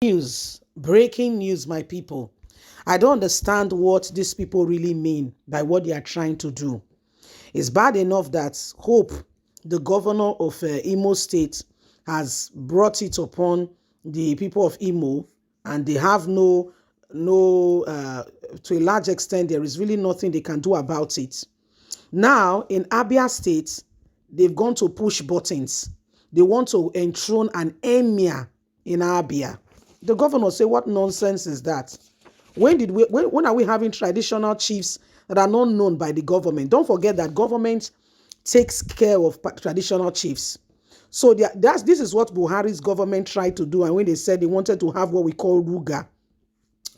News, breaking news, my people. I don't understand what these people really mean by what they are trying to do. It's bad enough that Hope, the governor of Imo State, has brought it upon the people of Imo, and they have to a large extent, there is really nothing they can do about it. Now, in Abia State, they've gone to push buttons. They want to enthrone an emir in Abia. The governor say, what nonsense is that? When are we having traditional chiefs that are not known by the government? Don't forget that government takes care of traditional chiefs. So this is what Buhari's government tried to do, and when they said they wanted to have what we call Ruga,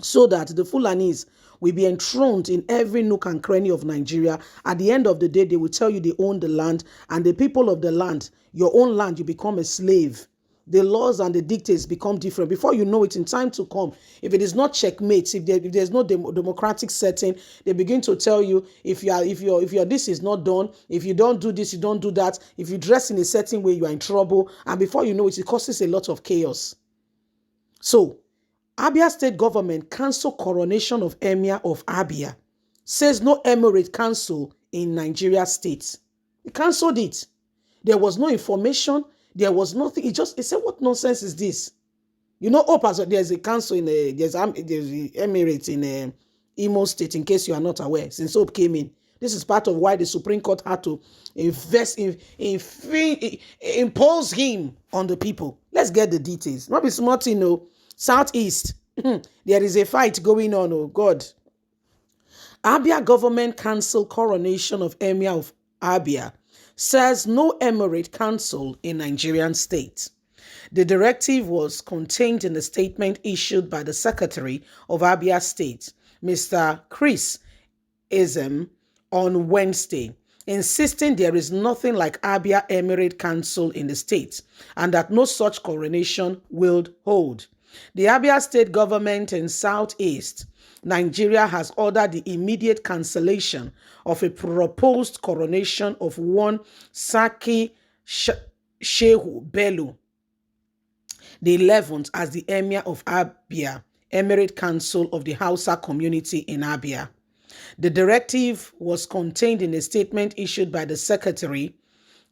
so that the Fulani'S will be enthroned in every nook and cranny of Nigeria. At the end of the day, they will tell you they own the land, and the people of the land, your own land, you become a slave. The laws and the dictates become different. Before you know it, in time to come, if it is not checkmate, if there's no democratic setting, they begin to tell you if your this is not done, if you don't do this, you don't do that. If you dress in a certain way, you are in trouble. And before you know it, it causes a lot of chaos. So, Abia State government cancel coronation of Emir of Abia. Says no Emirate council in Nigeria state. He cancelled it. There was no information. There was nothing. It said, what nonsense is this? You know, there's a council there's the Emirate in Imo State, in case you are not aware, since Hope came in. This is part of why the Supreme Court had to impose him on the people. Let's get the details. Not be smart, Southeast. There is a fight going on, oh God. Abia government cancel coronation of Emir of Abia. Says no Emirate council in Nigerian state. The directive was contained in a statement issued by the Secretary of Abia State, Mr. Chris Ezem, on Wednesday, insisting there is nothing like Abia Emirate Council in the state and that no such coronation will hold. The Abia State government in Southeast Nigeria has ordered the immediate cancellation of a proposed coronation of one Saki Shehu Bello, the 11th, as the Emir of Abia, Emirate Council of the Hausa community in Abia. The directive was contained in a statement issued by the Secretary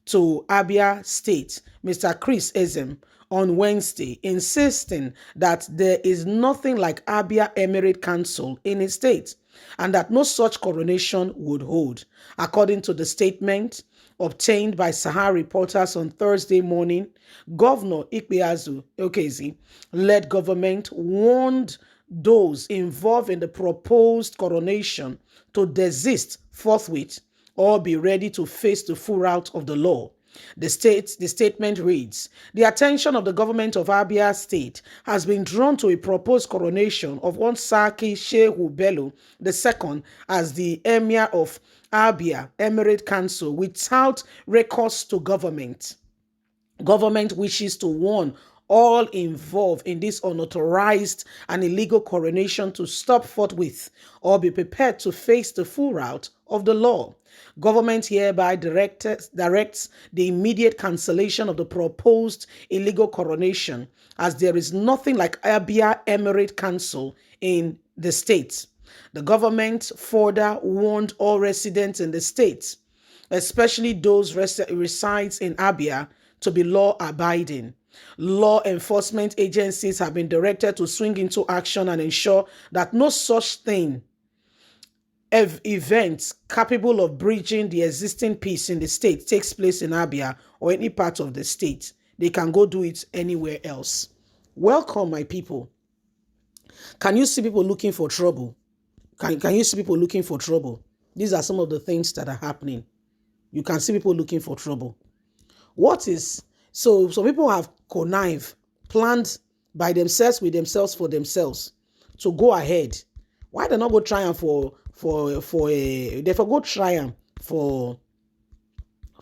to Abia State, Mr. Chris Ezem, on Wednesday, insisting that there is nothing like Abia Emirate Council in his state and that no such coronation would hold. According to the statement obtained by Sahara reporters on Thursday morning, Governor Ikpeazu Okezi led government warned those involved in the proposed coronation to desist forthwith or be ready to face the full route of the law. The statement reads, the attention of the government of Abia State has been drawn to a proposed coronation of one Saki Shehu Bello II as the Emir of Abia Emirate Council without recourse to government. Government wishes to warn all involved in this unauthorized and illegal coronation to stop forthwith or be prepared to face the full route of the law. Government hereby directs the immediate cancellation of the proposed illegal coronation, as there is nothing like Abia Emirate Council in the state. The government further warned all residents in the state, especially those resides in Abia, to be law-abiding. Law enforcement agencies have been directed to swing into action and ensure that no such thing events capable of breaching the existing peace in the state takes place in Abia or any part of the state. They can go do it anywhere else. Welcome, my people. Can you see people looking for trouble? Can you see people looking for trouble? These are some of the things that are happening. You can see people looking for trouble. So people have connived, planned by themselves, with themselves, for themselves, to go ahead. Why they not go try and for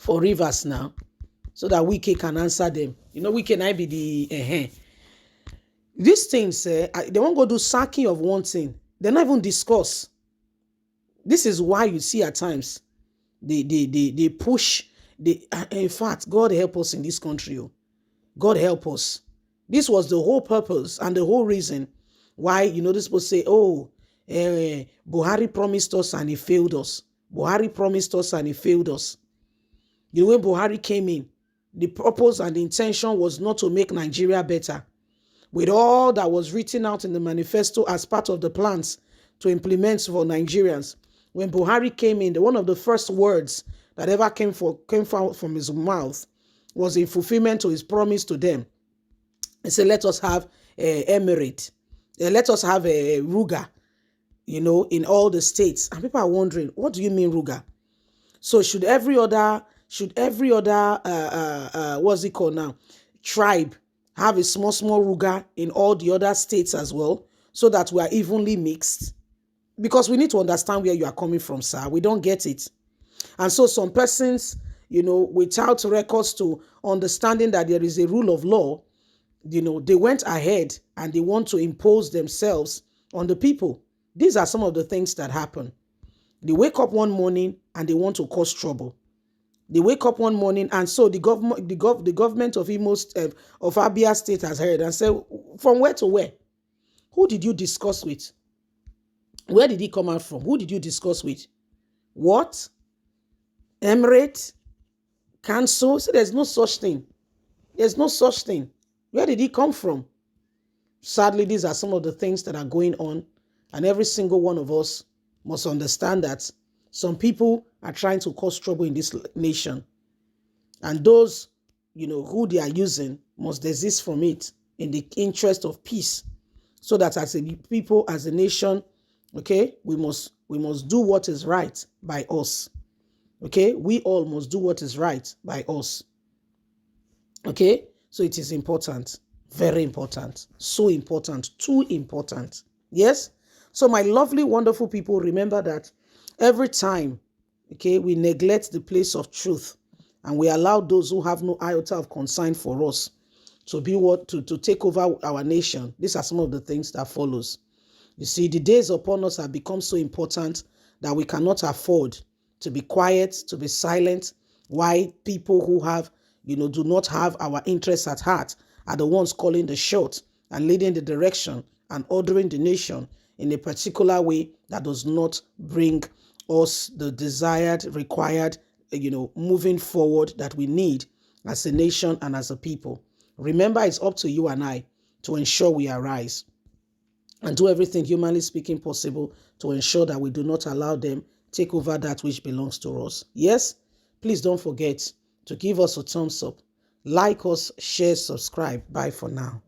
Rivers now, so that Wike can answer them. You know, Wike can be the these things. They won't go do sacking of one thing. They not even discuss. This is why you see at times they push. In fact, God help us in this country. God help us. This was the whole purpose and the whole reason why, this people say, oh, Buhari promised us and he failed us. Buhari promised us and he failed us. The way Buhari came in, the purpose and the intention was not to make Nigeria better. With all that was written out in the manifesto as part of the plans to implement for Nigerians, when Buhari came in, one of the first words that ever came out from his mouth was in fulfillment to his promise to them. He said, let us have Emirate. Let us have a Ruga, in all the states. And people are wondering, what do you mean Ruga? So should every other, what's it called now? Tribe have a small Ruga in all the other states as well, so that we are evenly mixed? Because we need to understand where you are coming from, sir. We don't get it. And so some persons, without records to understanding that there is a rule of law, they went ahead and they want to impose themselves on the people. These are some of the things that happen. They wake up one morning and they want to cause trouble. They wake up one morning and so the government of Abia State has heard and said, from where to where? Who did you discuss with? Where did he come out from? Who did you discuss with? What? Emirate? Council? So there's no such thing. There's no such thing. Where did he come from? Sadly, these are some of the things that are going on, and every single one of us must understand that some people are trying to cause trouble in this nation, and those, who they are using must desist from it in the interest of peace, so that as a people, as a nation, okay, we must do what is right by us. Okay, we all must do what is right by us. Okay, so it is important, very important, so important, too important. Yes. So my lovely, wonderful people, remember that every time, okay, we neglect the place of truth and we allow those who have no iota of concern for us to be to take over our nation, these are some of the things that follows. You see, the days upon us have become so important that we cannot afford to be quiet, to be silent. Why people who have, do not have our interests at heart are the ones calling the shot and leading the direction and ordering the nation in a particular way that does not bring us the desired, required, moving forward that we need as a nation and as a people. Remember, it's up to you and I to ensure we arise and do everything humanly speaking possible to ensure that we do not allow them take over that which belongs to us. Yes, please don't forget to give us a thumbs up, like us, share, subscribe. Bye for now.